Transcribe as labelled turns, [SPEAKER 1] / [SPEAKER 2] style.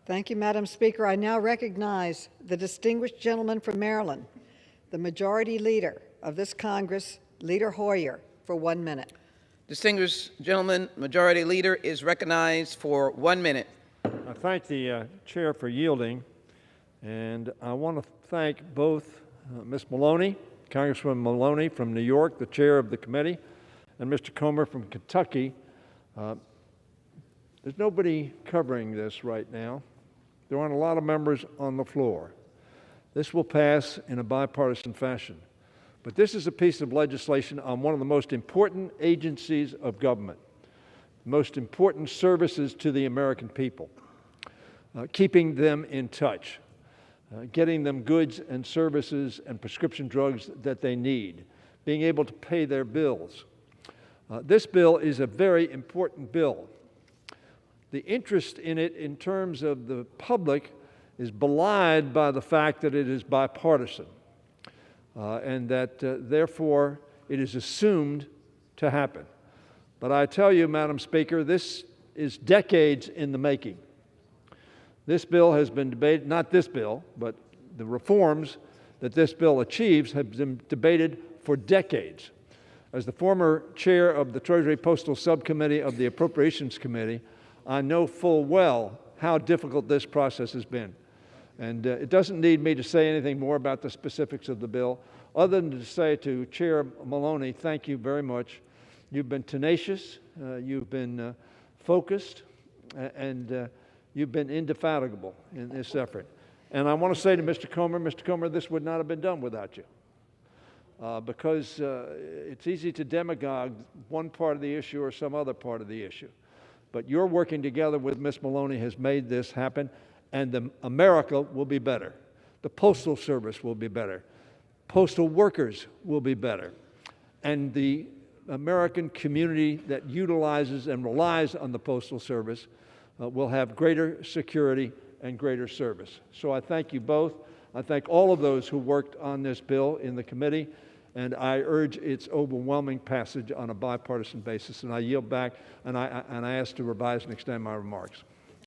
[SPEAKER 1] Thank you, Madam Speaker. I now recognize the distinguished gentleman from Maryland, the Majority Leader of this Congress, Leader Hoyer, for 1 minute.
[SPEAKER 2] Distinguished gentleman, Majority Leader is recognized for 1 minute.
[SPEAKER 3] I thank the Chair for yielding, and I want to thank both Ms. Maloney, Congresswoman Maloney from New York, the Chair of the committee, and Mr. Comer from Kentucky. There's nobody covering this right now. There aren't a lot of members on the floor. This will pass in a bipartisan fashion. But this is a piece of legislation on one of the most important agencies of government, most important services to the American people, keeping them in touch, getting them goods and services and prescription drugs that they need, being able to pay their bills. This bill is a very important bill. The interest in it in terms of the public is belied by the fact that it is bipartisan and that therefore it is assumed to happen. But I tell you, Madam Speaker, this is decades in the making. This bill has been debated, not this bill, but the reforms that this bill achieves have been debated for decades. As the former chair of the Treasury Postal Subcommittee of the Appropriations Committee, I know full well how difficult this process has been. And it doesn't need me to say anything more about the specifics of the bill, other than to say to Chair Maloney, thank you very much. You've been tenacious, you've been focused, and you've been indefatigable in this effort. And I want to say to Mr. Comer, this would not have been done without you. Because it's easy to demagogue one part of the issue or some other part of the issue. But your working together with Ms. Maloney has made this happen, and America will be better. The Postal Service will be better. Postal workers will be better. And the American community that utilizes and relies on the Postal Service will have greater security and greater service. So I thank you both. I thank all of those who worked on this bill in the committee, and I urge its overwhelming passage on a bipartisan basis. And I yield back, and I ask to revise and extend my remarks.